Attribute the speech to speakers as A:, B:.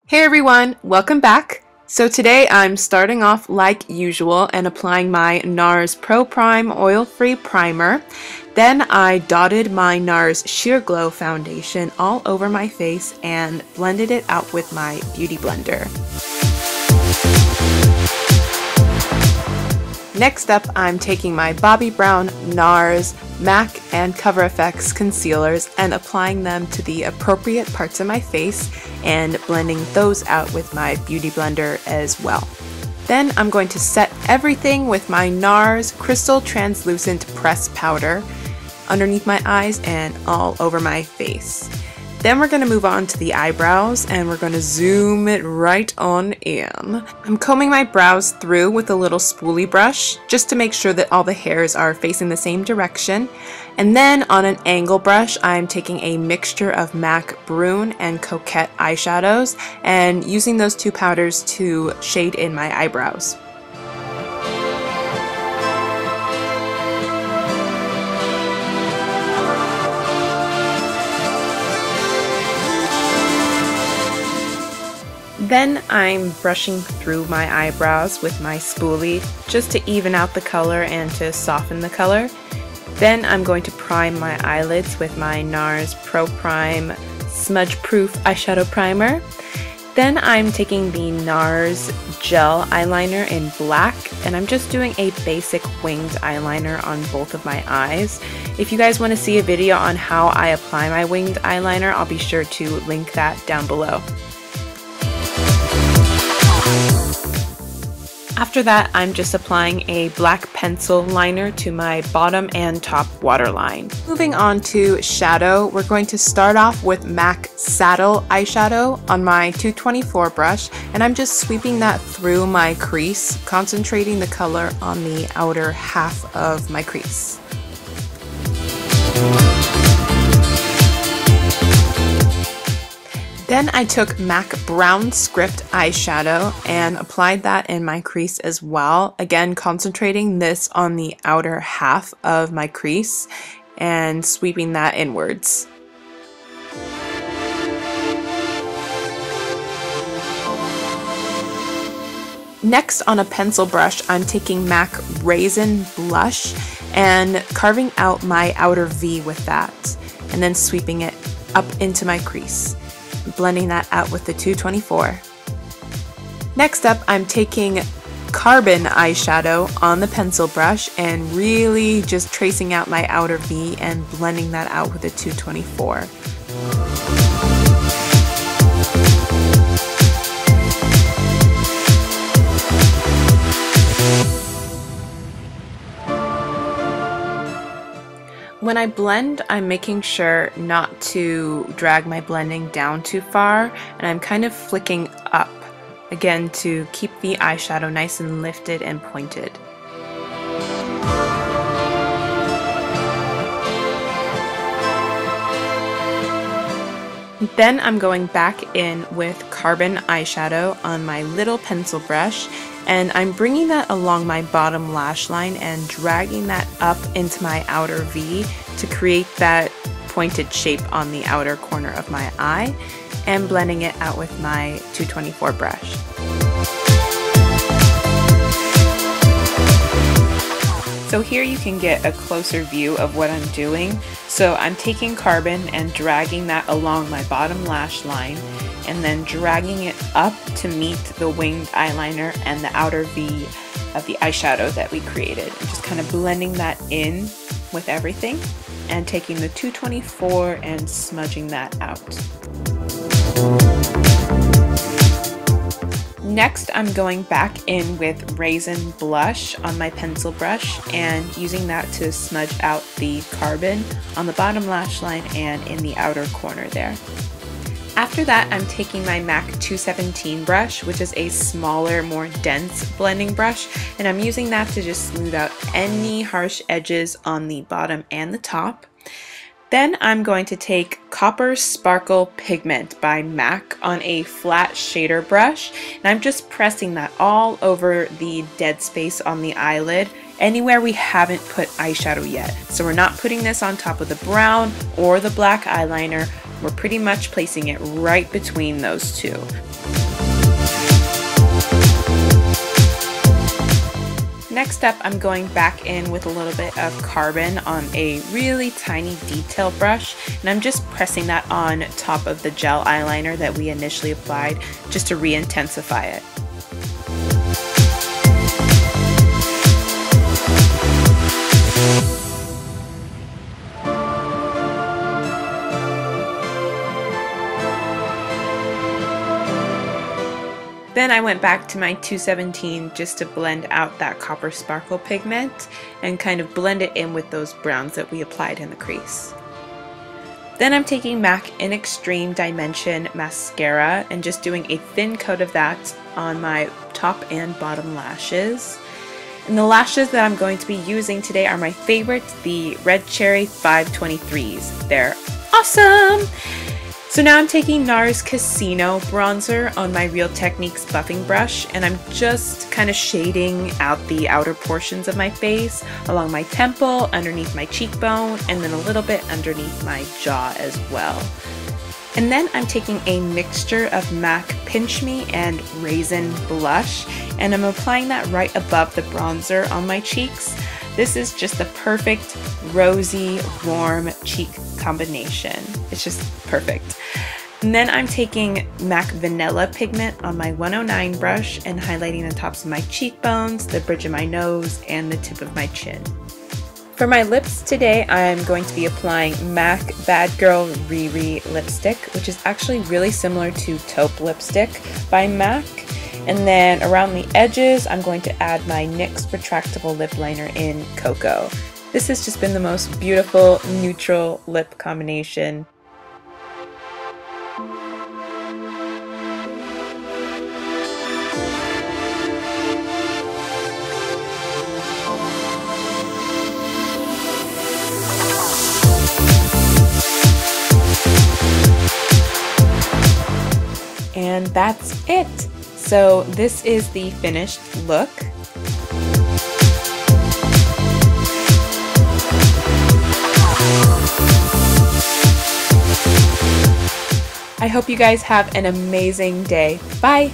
A: Hey everyone, welcome back. So today I'm starting off like usual and applying my Nars Pro Prime Oil-Free Primer. Then I dotted my Nars Sheer Glow Foundation all over my face and blended it out with my Beauty Blender. Next up, I'm taking my Bobbi Brown, Nars, MAC, and Cover FX concealers and applying them to the appropriate parts of my face and blending those out with my Beauty Blender as well. Then I'm going to set everything with my Nars Crystal Translucent Press Powder underneath my eyes and all over my face. Then we're going to move on to the eyebrows and we're going to zoom it right on in. I'm combing my brows through with a little spoolie brush just to make sure that all the hairs are facing the same direction. And then on an angle brush, I'm taking a mixture of MAC Brun and Coquette eyeshadows and using those two powders to shade in my eyebrows. Then I'm brushing through my eyebrows with my spoolie just to even out the color and to soften the color. Then I'm going to prime my eyelids with my Nars Pro Prime Smudge Proof Eyeshadow Primer. Then I'm taking the Nars Gel Eyeliner in black and I'm just doing a basic winged eyeliner on both of my eyes. If you guys want to see a video on how I apply my winged eyeliner, I'll be sure to link that down below. After that, I'm just applying a black pencil liner to my bottom and top waterline. Moving on to shadow, we're going to start off with MAC Saddle eyeshadow on my 224 brush, and I'm just sweeping that through my crease, concentrating the color on the outer half of my crease. Then I took MAC Brown Script eyeshadow and applied that in my crease as well. Again, concentrating this on the outer half of my crease and sweeping that inwards. Next, on a pencil brush, I'm taking MAC Razin Blush and carving out my outer V with that, and then sweeping it up into my crease, blending that out with the 224. Next up, I'm taking Carbon eyeshadow on the pencil brush and really just tracing out my outer V and blending that out with the 224. When I blend, I'm making sure not to drag my blending down too far, and I'm kind of flicking up, again to keep the eyeshadow nice and lifted and pointed. Then I'm going back in with Carbon eyeshadow on my little pencil brush, and I'm bringing that along my bottom lash line and dragging that up into my outer V to create that pointed shape on the outer corner of my eye, and blending it out with my 224 brush. So here you can get a closer view of what I'm doing. So I'm taking Carbon and dragging that along my bottom lash line and then dragging it up to meet the winged eyeliner and the outer V of the eyeshadow that we created. And just kind of blending that in with everything and taking the 224 and smudging that out. Next, I'm going back in with Razin Blush on my pencil brush and using that to smudge out the Carbon on the bottom lash line and in the outer corner there. After that, I'm taking my MAC 217 brush, which is a smaller, more dense blending brush, and I'm using that to just smooth out any harsh edges on the bottom and the top. Then I'm going to take Copper Sparkle Pigment by MAC on a flat shader brush, and I'm just pressing that all over the dead space on the eyelid, anywhere we haven't put eyeshadow yet. So we're not putting this on top of the brown or the black eyeliner, we're pretty much placing it right between those two. Next up, I'm going back in with a little bit of carbon on a really tiny detail brush, and I'm just pressing that on top of the gel eyeliner that we initially applied just to re-intensify it. Then I went back to my 217 just to blend out that copper sparkle pigment and kind of blend it in with those browns that we applied in the crease. Then I'm taking MAC in Extreme Dimension mascara and just doing a thin coat of that on my top and bottom lashes. And the lashes that I'm going to be using today are my favorites, the Red Cherry 523s. They're awesome! So now I'm taking Nars Casino bronzer on my Real Techniques buffing brush, and I'm just kind of shading out the outer portions of my face along my temple, underneath my cheekbone, and then a little bit underneath my jaw as well. And then I'm taking a mixture of MAC Pinch Me and Razin blush, and I'm applying that right above the bronzer on my cheeks. This is just the perfect rosy, warm cheek combination. It's just perfect. And then I'm taking MAC Vanilla Pigment on my 109 brush and highlighting the tops of my cheekbones, the bridge of my nose, and the tip of my chin. For my lips today, I'm going to be applying MAC Bad Girl Riri lipstick, which is actually really similar to Taupe lipstick by MAC. And then around the edges, I'm going to add my NYX Retractable Lip Liner in Cocoa. This has just been the most beautiful neutral lip combination. And that's it. So this is the finished look. I hope you guys have an amazing day. Bye!